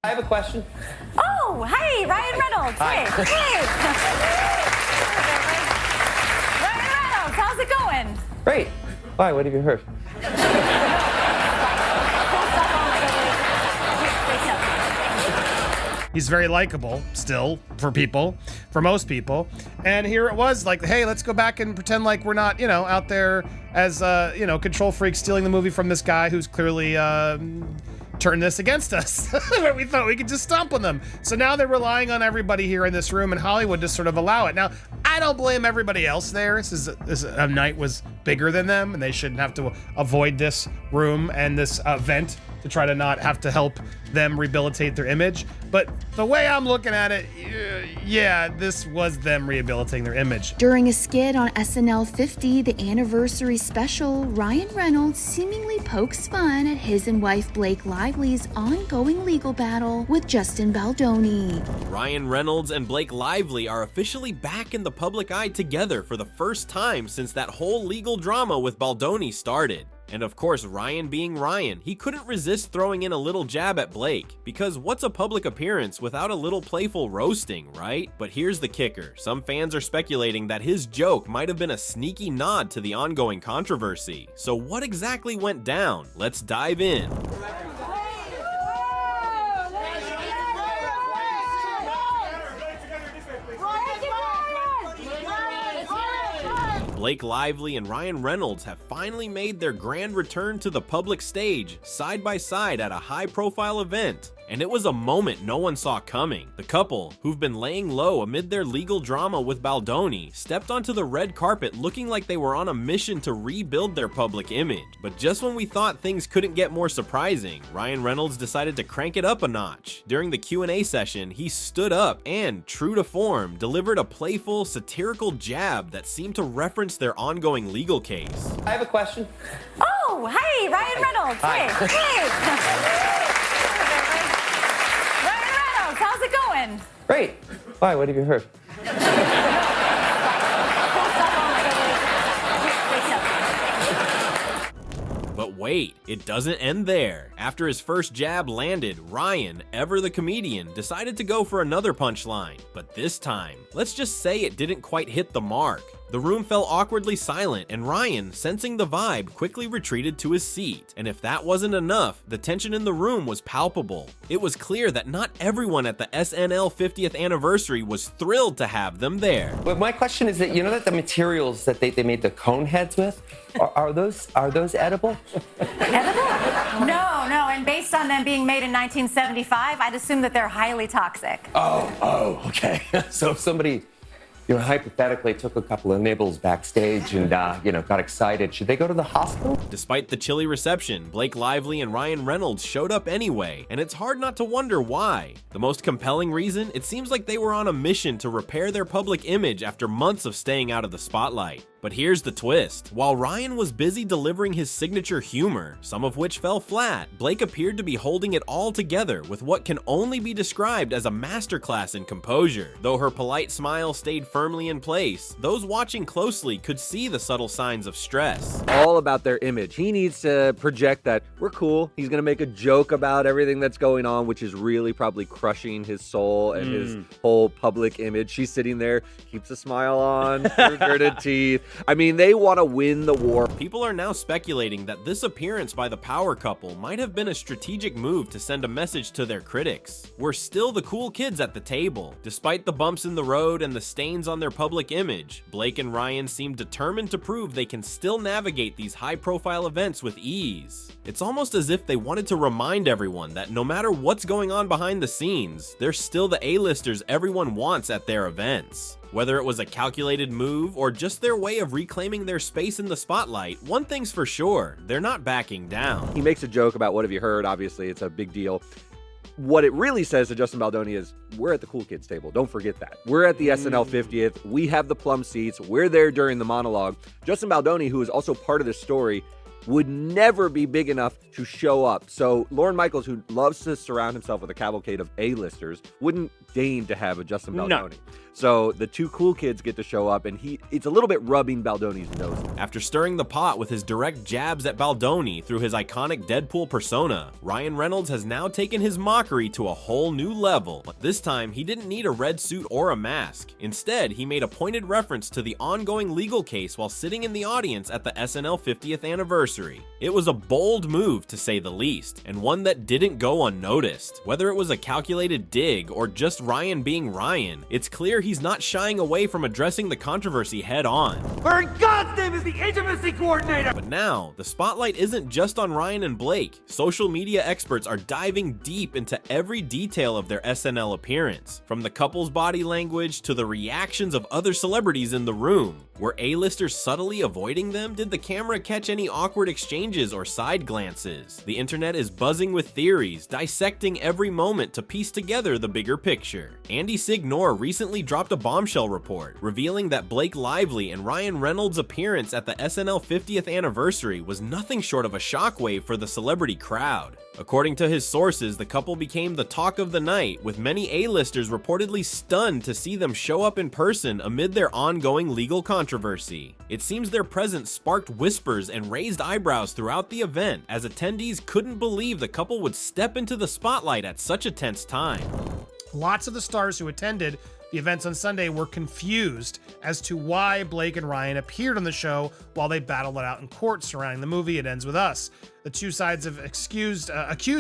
I have a question. Oh, hey, Ryan Reynolds. Hi. Hey. Ryan Reynolds, how's it going? Great. Why? What have you heard? He's very likable still for most people. And here it was like, hey, let's go back and pretend like we're not, out there as, control freaks stealing the movie from this guy who's clearly turned this against us. We thought we could just stomp on them. So now they're relying on everybody here in this room in Hollywood to sort of allow it. Now, I don't blame everybody else there. This night was bigger than them, and they shouldn't have to avoid this room and this event to try to not have to help them rehabilitate their image. But the way I'm looking at it, yeah, this was them rehabilitating their image. During a skit on SNL 50, the anniversary special, Ryan Reynolds seemingly pokes fun at his and wife Blake Lively's ongoing legal battle with Justin Baldoni. Ryan Reynolds and Blake Lively are officially back in the public eye together for the first time since that whole legal drama with Baldoni started. And of course, Ryan being Ryan, he couldn't resist throwing in a little jab at Blake, because what's a public appearance without a little playful roasting, right? But here's the kicker. Some fans are speculating that his joke might have been a sneaky nod to the ongoing controversy. So what exactly went down? Let's dive in. Blake Lively and Ryan Reynolds have finally made their grand return to the public stage, side by side at a high-profile event. And it was a moment no one saw coming. The couple, who've been laying low amid their legal drama with Baldoni, stepped onto the red carpet looking like they were on a mission to rebuild their public image. But just when we thought things couldn't get more surprising, Ryan Reynolds decided to crank it up a notch. During the Q&A session, he stood up and, true to form, delivered a playful, satirical jab that seemed to reference their ongoing legal case. I have a question. Oh, hey, Ryan Reynolds. Hi. Hey. Ryan Reynolds, how's it going? Great. Why? What have you heard? But wait, it doesn't end there. After his first jab landed, Ryan, ever the comedian, decided to go for another punchline. But this time, let's just say it didn't quite hit the mark. The room fell awkwardly silent, and Ryan, sensing the vibe, quickly retreated to his seat. And if that wasn't enough, the tension in the room was palpable. It was clear that not everyone at the SNL 50th anniversary was thrilled to have them there. But my question is that that the materials that they made the cone heads with, are those edible? Edible? No, and based on them being made in 1975, I'd assume that they're highly toxic. Oh, okay. So if somebody, hypothetically took a couple of nibbles backstage and, got excited, should they go to the hospital? Despite the chilly reception, Blake Lively and Ryan Reynolds showed up anyway, and it's hard not to wonder why. The most compelling reason? It seems like they were on a mission to repair their public image after months of staying out of the spotlight. But here's the twist. While Ryan was busy delivering his signature humor, some of which fell flat, Blake appeared to be holding it all together with what can only be described as a masterclass in composure. Though her polite smile stayed firmly in place, those watching closely could see the subtle signs of stress. All about their image. He needs to project that we're cool. He's going to make a joke about everything that's going on, which is really probably crushing his soul and his whole public image. She's sitting there, keeps a smile on, through gritted teeth. I mean, they want to win the war. People are now speculating that this appearance by the power couple might have been a strategic move to send a message to their critics. We're still the cool kids at the table. Despite the bumps in the road and the stains on their public image, Blake and Ryan seem determined to prove they can still navigate these high-profile events with ease. It's almost as if they wanted to remind everyone that no matter what's going on behind the scenes, they're still the A-listers everyone wants at their events. Whether it was a calculated move or just their way of reclaiming their space in the spotlight, one thing's for sure, they're not backing down. He makes a joke about what have you heard, obviously it's a big deal. What it really says to Justin Baldoni is, we're at the cool kids table, don't forget that. We're at the SNL 50th, we have the plum seats, we're there during the monologue. Justin Baldoni, who is also part of this story, would never be big enough to show up. So Lorne Michaels, who loves to surround himself with a cavalcade of A-listers, wouldn't deign to have a Justin Baldoni. So the two cool kids get to show up, and it's a little bit rubbing Baldoni's nose. After stirring the pot with his direct jabs at Baldoni through his iconic Deadpool persona, Ryan Reynolds has now taken his mockery to a whole new level. But this time, he didn't need a red suit or a mask. Instead, he made a pointed reference to the ongoing legal case while sitting in the audience at the SNL 50th anniversary. It was a bold move, to say the least, and one that didn't go unnoticed. Whether it was a calculated dig or just Ryan being Ryan, it's clear he's not shying away from addressing the controversy head on. Where in God's name is the intimacy coordinator? But now, the spotlight isn't just on Ryan and Blake. Social media experts are diving deep into every detail of their SNL appearance, from the couple's body language to the reactions of other celebrities in the room. Were A-listers subtly avoiding them? Did the camera catch any awkward exchanges or side glances? The internet is buzzing with theories, dissecting every moment to piece together the bigger picture. Andy Signore recently dropped a bombshell report, revealing that Blake Lively and Ryan Reynolds' appearance at the SNL 50th anniversary was nothing short of a shockwave for the celebrity crowd. According to his sources, the couple became the talk of the night, with many A-listers reportedly stunned to see them show up in person amid their ongoing legal controversy. It seems their presence sparked whispers and raised eyebrows throughout the event, as attendees couldn't believe the couple would step into the spotlight at such a tense time. Lots of the stars who attended the events on Sunday were confused as to why Blake and Ryan appeared on the show while they battled it out in court surrounding the movie It Ends With Us. The two sides have accused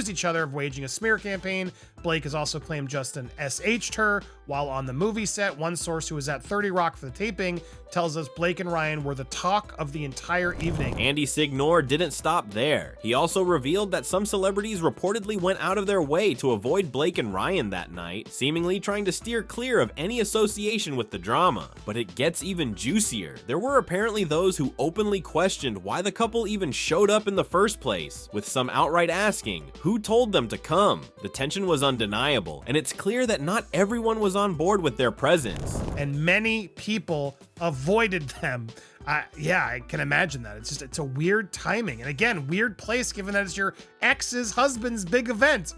each other of waging a smear campaign. Blake has also claimed Justin SH'd her while on the movie set. One source who was at 30 Rock for the taping tells us Blake and Ryan were the talk of the entire evening. Andy Signore didn't stop there. He also revealed that some celebrities reportedly went out of their way to avoid Blake and Ryan that night, seemingly trying to steer clear of any association with the drama. But it gets even juicier. There were apparently those who openly questioned why the couple even showed up in the first place, with some outright asking, who told them to come? The tension was undeniable, and it's clear that not everyone was on board with their presence. And many people avoided them. I can imagine that. It's a weird timing. And again, weird place given that it's your ex's husband's big event.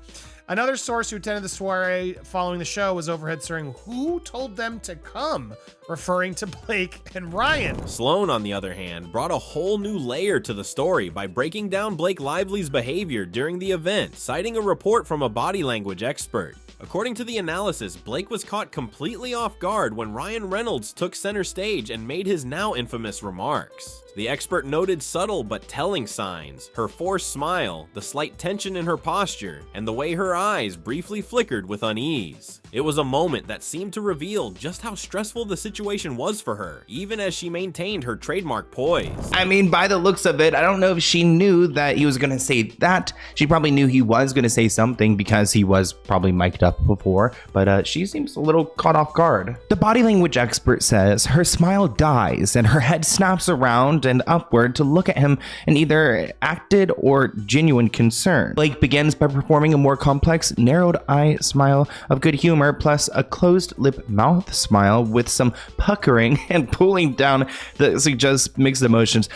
Another source who attended the soiree following the show was overheard saying, "Who told them to come?" referring to Blake and Ryan. Sloan, on the other hand, brought a whole new layer to the story by breaking down Blake Lively's behavior during the event, citing a report from a body language expert. According to the analysis, Blake was caught completely off guard when Ryan Reynolds took center stage and made his now infamous remarks. The expert noted subtle but telling signs: her forced smile, the slight tension in her posture, and the way her eyes briefly flickered with unease. It was a moment that seemed to reveal just how stressful the situation was for her, even as she maintained her trademark poise. I mean, by the looks of it, I don't know if she knew that he was going to say that. She probably knew he was going to say something because he was probably mic'd up before, but she seems a little caught off guard. The body language expert says her smile dies and her head snaps around and upward to look at him in either acted or genuine concern. Blake begins by performing a more complex, narrowed eye smile of good humor plus a closed lip mouth smile with some puckering and pulling down that suggests mixed emotions.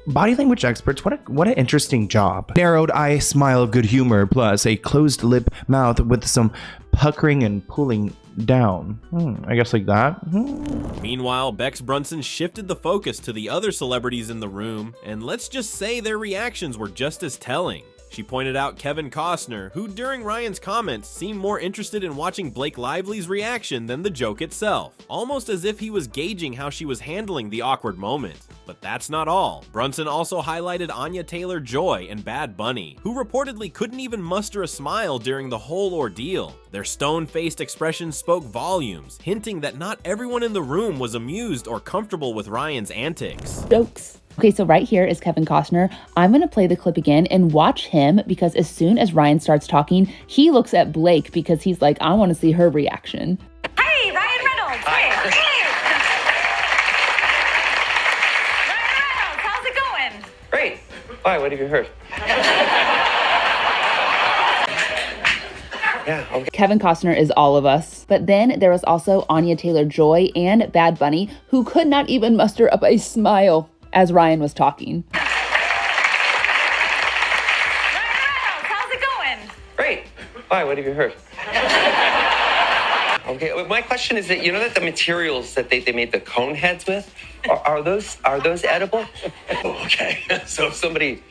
Body language experts, what an interesting job. Narrowed eye smile of good humor plus a closed lip mouth with some puckering and pulling down. I guess like that. Meanwhile, Bex Brunson shifted the focus to the other celebrities in the room, and let's just say their reactions were just as telling. She pointed out Kevin Costner, who during Ryan's comments seemed more interested in watching Blake Lively's reaction than the joke itself, almost as if he was gauging how she was handling the awkward moment. But that's not all. Brunson also highlighted Anya Taylor-Joy and Bad Bunny, who reportedly couldn't even muster a smile during the whole ordeal. Their stone-faced expressions spoke volumes, hinting that not everyone in the room was amused or comfortable with Ryan's antics. Jokes. Okay, so right here is Kevin Costner. I'm going to play the clip again and watch him because as soon as Ryan starts talking, he looks at Blake because he's like, I want to see her reaction. Hey, Ryan Reynolds. Hey. Ryan Reynolds, how's it going? Great. Why? What have you heard? Yeah, okay. Kevin Costner is all of us. But then there was also Anya Taylor-Joy and Bad Bunny, who could not even muster up a smile as Ryan was talking. Why? What have you heard? Okay, well, my question is that, you know that the materials that they made the cone heads with, are those edible? Okay, so if somebody,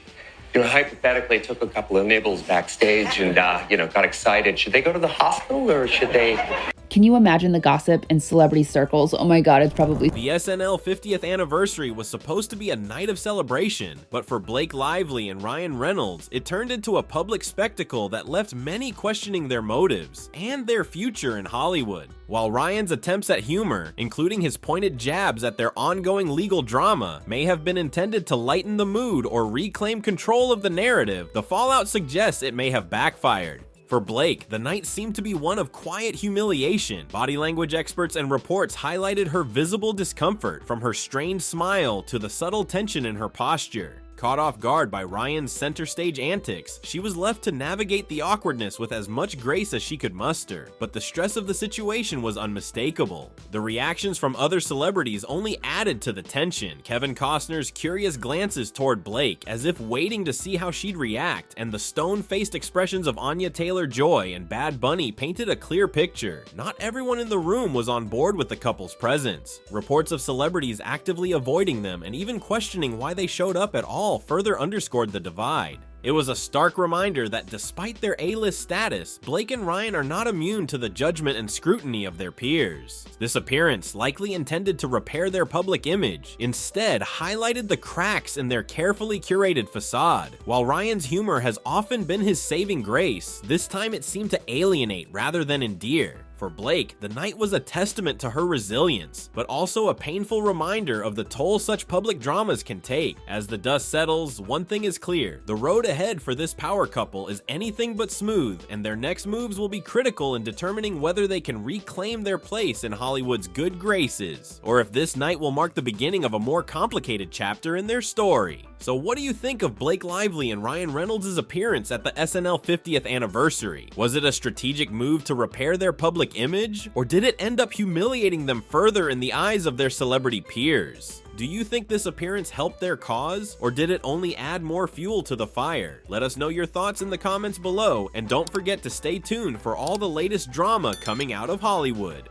hypothetically took a couple of nibbles backstage and, got excited, should they go to the hospital or should they? Can you imagine the gossip in celebrity circles? Oh my God, it's probably... The SNL 50th anniversary was supposed to be a night of celebration, but for Blake Lively and Ryan Reynolds, it turned into a public spectacle that left many questioning their motives and their future in Hollywood. While Ryan's attempts at humor, including his pointed jabs at their ongoing legal drama, may have been intended to lighten the mood or reclaim control of the narrative, the fallout suggests it may have backfired. For Blake, the night seemed to be one of quiet humiliation. Body language experts and reports highlighted her visible discomfort, from her strained smile to the subtle tension in her posture. Caught off guard by Ryan's center stage antics, she was left to navigate the awkwardness with as much grace as she could muster, but the stress of the situation was unmistakable. The reactions from other celebrities only added to the tension. Kevin Costner's curious glances toward Blake, as if waiting to see how she'd react, and the stone-faced expressions of Anya Taylor-Joy and Bad Bunny painted a clear picture. Not everyone in the room was on board with the couple's presence. Reports of celebrities actively avoiding them and even questioning why they showed up at all further underscored the divide. It was a stark reminder that despite their A-list status, Blake and Ryan are not immune to the judgment and scrutiny of their peers. This appearance, likely intended to repair their public image, instead highlighted the cracks in their carefully curated facade. While Ryan's humor has often been his saving grace, this time it seemed to alienate rather than endear. For Blake, the night was a testament to her resilience, but also a painful reminder of the toll such public dramas can take. As the dust settles, one thing is clear: the road ahead for this power couple is anything but smooth, and their next moves will be critical in determining whether they can reclaim their place in Hollywood's good graces, or if this night will mark the beginning of a more complicated chapter in their story. So what do you think of Blake Lively and Ryan Reynolds' appearance at the SNL 50th anniversary? Was it a strategic move to repair their public image, or did it end up humiliating them further in the eyes of their celebrity peers? Do you think this appearance helped their cause, or did it only add more fuel to the fire? Let us know your thoughts in the comments below, and don't forget to stay tuned for all the latest drama coming out of Hollywood.